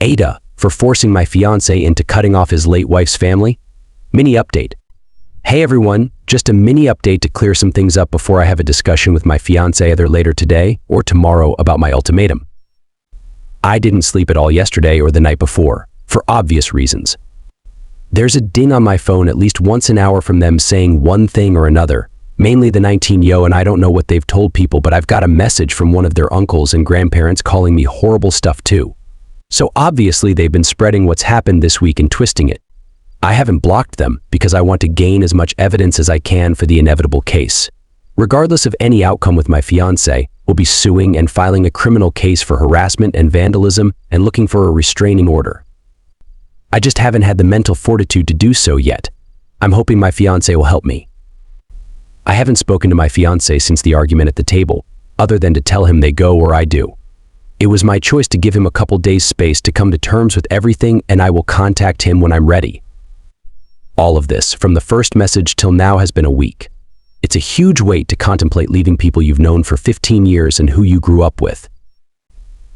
AITAH for forcing my fiancé into cutting off his late wife's family? Mini update. Hey everyone, just a mini update to clear some things up before I have a discussion with my fiancé either later today or tomorrow about my ultimatum. I didn't sleep at all yesterday or the night before, for obvious reasons. There's a ding on my phone at least once an hour from them saying one thing or another, mainly the 19-yo, and I don't know what they've told people, but I've got a message from one of their uncles and grandparents calling me horrible stuff too. So obviously they've been spreading what's happened this week and twisting it. I haven't blocked them because I want to gain as much evidence as I can for the inevitable case. Regardless of any outcome with my fiancé, we'll be suing and filing a criminal case for harassment and vandalism and looking for a restraining order. I just haven't had the mental fortitude to do so yet. I'm hoping my fiancé will help me. I haven't spoken to my fiancé since the argument at the table, other than to tell him they go or I do. It was my choice to give him a couple days space to come to terms with everything, and I will contact him when I'm ready. All of this, from the first message till now, has been a week. It's a huge weight to contemplate leaving people you've known for 15 years and who you grew up with.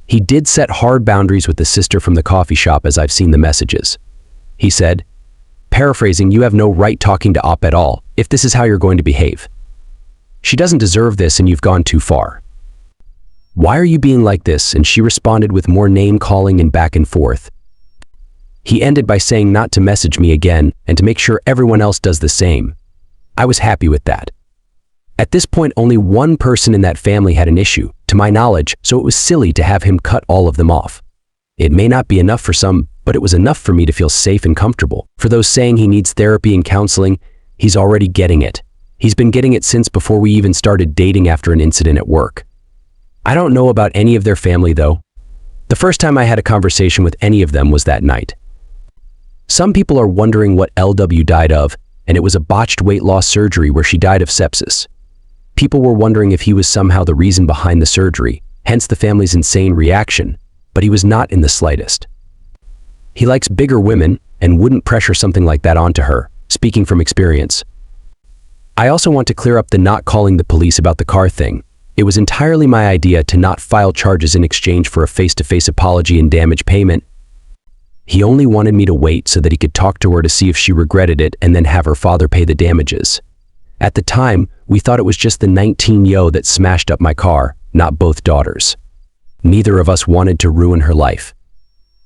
He did set hard boundaries with the sister from the coffee shop, as I've seen the messages. He said, paraphrasing, "You have no right talking to Op at all, if this is how you're going to behave. She doesn't deserve this and you've gone too far. Why are you being like this?" And she responded with more name calling and back and forth. He ended by saying not to message me again and to make sure everyone else does the same. I was happy with that. At this point, only one person in that family had an issue, to my knowledge, so it was silly to have him cut all of them off. It may not be enough for some, but it was enough for me to feel safe and comfortable. For those saying he needs therapy and counseling, he's already getting it. He's been getting it since before we even started dating after an incident at work. I don't know about any of their family though. The first time I had a conversation with any of them was that night. Some people are wondering what LW died of, and it was a botched weight loss surgery where she died of sepsis. People were wondering if he was somehow the reason behind the surgery, hence the family's insane reaction, but he was not in the slightest. He likes bigger women and wouldn't pressure something like that onto her, speaking from experience. I also want to clear up the not calling the police about the car thing. It was entirely my idea to not file charges in exchange for a face-to-face apology and damage payment. He only wanted me to wait so that he could talk to her to see if she regretted it and then have her father pay the damages. At the time, we thought it was just the 19-yo that smashed up my car, not both daughters. Neither of us wanted to ruin her life.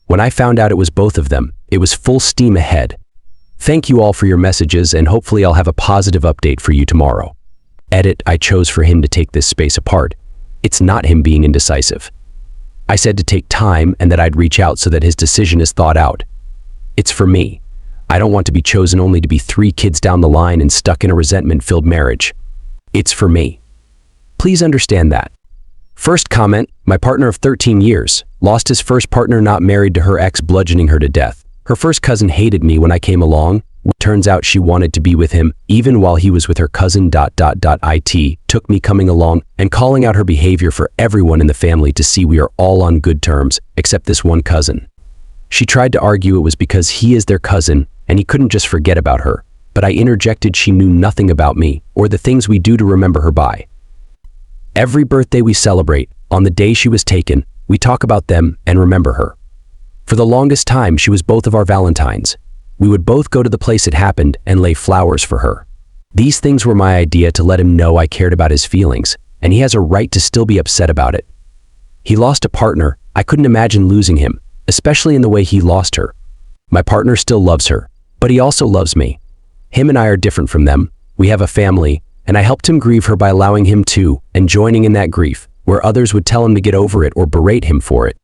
When I found out it was both of them, it was full steam ahead. Thank you all for your messages, and hopefully I'll have a positive update for you tomorrow. Edit, I chose for him to take this space apart. It's not him being indecisive. I said to take time and that I'd reach out so that his decision is thought out. It's for me. I don't want to be chosen only to be 3 kids down the line and stuck in a resentment-filled marriage. It's for me. Please understand that. First comment, my partner of 13 years, lost his first partner not married to her ex, bludgeoning her to death. Her first cousin hated me when I came along. Turns out she wanted to be with him even while he was with her cousin. It took me coming along and calling out her behavior for everyone in the family to see we are all on good terms, except this one cousin. She tried to argue it was because he is their cousin and he couldn't just forget about her, but I interjected she knew nothing about me or the things we do to remember her by. Every birthday we celebrate, on the day she was taken, we talk about them and remember her. For the longest time, she was both of our Valentines. We would both go to the place it happened and lay flowers for her. These things were my idea to let him know I cared about his feelings, and he has a right to still be upset about it. He lost a partner. I couldn't imagine losing him, especially in the way he lost her. My partner still loves her, but he also loves me. Him and I are different from them. We have a family, and I helped him grieve her by allowing him to, and joining in that grief, where others would tell him to get over it or berate him for it.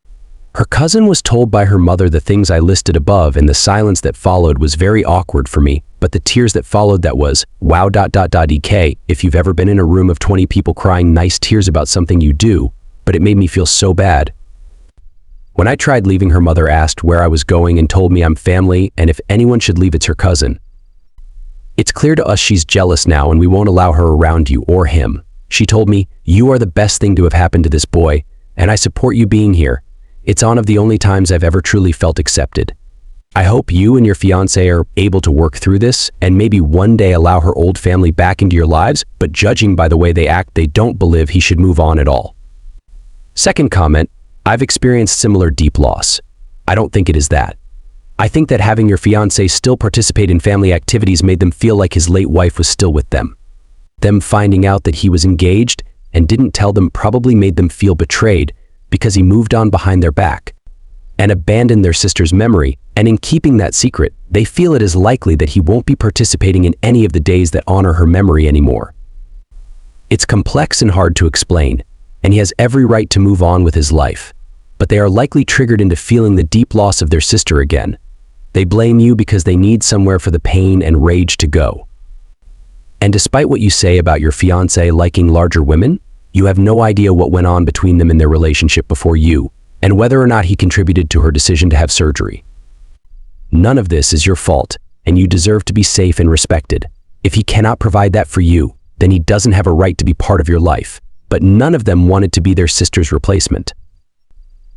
Her cousin was told by her mother the things I listed above, and the silence that followed was very awkward for me, but the tears that followed that was, wow. EK, if you've ever been in a room of 20 people crying nice tears about something you do, but it made me feel so bad. When I tried leaving, her mother asked where I was going and told me I'm family, and if anyone should leave, it's her cousin. It's clear to us she's jealous now and we won't allow her around you or him. She told me, you are the best thing to have happened to this boy, and I support you being here. It's one of the only times I've ever truly felt accepted. I hope you and your fiancé are able to work through this and maybe one day allow her old family back into your lives, but judging by the way they act, they don't believe he should move on at all. Second comment, I've experienced similar deep loss. I don't think it is that. I think that having your fiancé still participate in family activities made them feel like his late wife was still with them. Them finding out that he was engaged and didn't tell them probably made them feel betrayed because he moved on behind their back and abandoned their sister's memory, and in keeping that secret, they feel it is likely that he won't be participating in any of the days that honor her memory anymore. It's complex and hard to explain, and he has every right to move on with his life, but they are likely triggered into feeling the deep loss of their sister again. They blame you because they need somewhere for the pain and rage to go. And despite what you say about your fiancé liking larger women, you have no idea what went on between them in their relationship before you, and whether or not he contributed to her decision to have surgery. None of this is your fault, and you deserve to be safe and respected. If he cannot provide that for you, then he doesn't have a right to be part of your life. But none of them wanted to be their sister's replacement.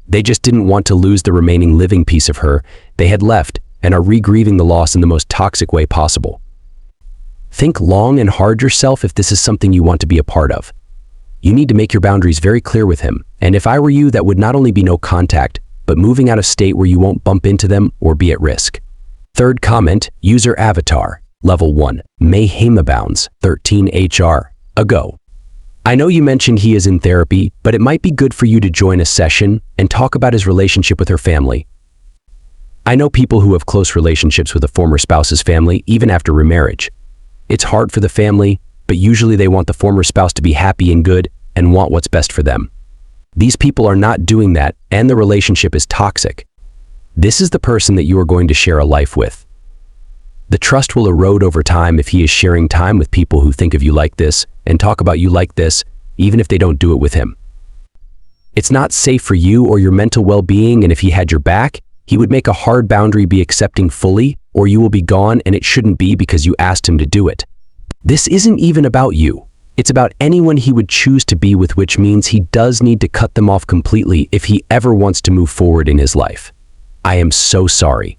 They just didn't want to lose the remaining living piece of her they had left and are re-grieving the loss in the most toxic way possible. Think long and hard yourself if this is something you want to be a part of. You need to make your boundaries very clear with him, and if I were you, that would not only be no contact, but moving out of state where you won't bump into them or be at risk. Third comment, user avatar, level 1, mayhem abounds, 13 HR, ago. I know you mentioned he is in therapy, but it might be good for you to join a session and talk about his relationship with her family. I know people who have close relationships with a former spouse's family even after remarriage. It's hard for the family, but usually they want the former spouse to be happy and good and want what's best for them. These people are not doing that, and the relationship is toxic. This is the person that you are going to share a life with. The trust will erode over time if he is sharing time with people who think of you like this and talk about you like this, even if they don't do it with him. It's not safe for you or your mental well-being, and if he had your back, he would make a hard boundary be accepting fully, or you will be gone, and it shouldn't be because you asked him to do it. This isn't even about you. It's about anyone he would choose to be with, which means he does need to cut them off completely if he ever wants to move forward in his life. I am so sorry.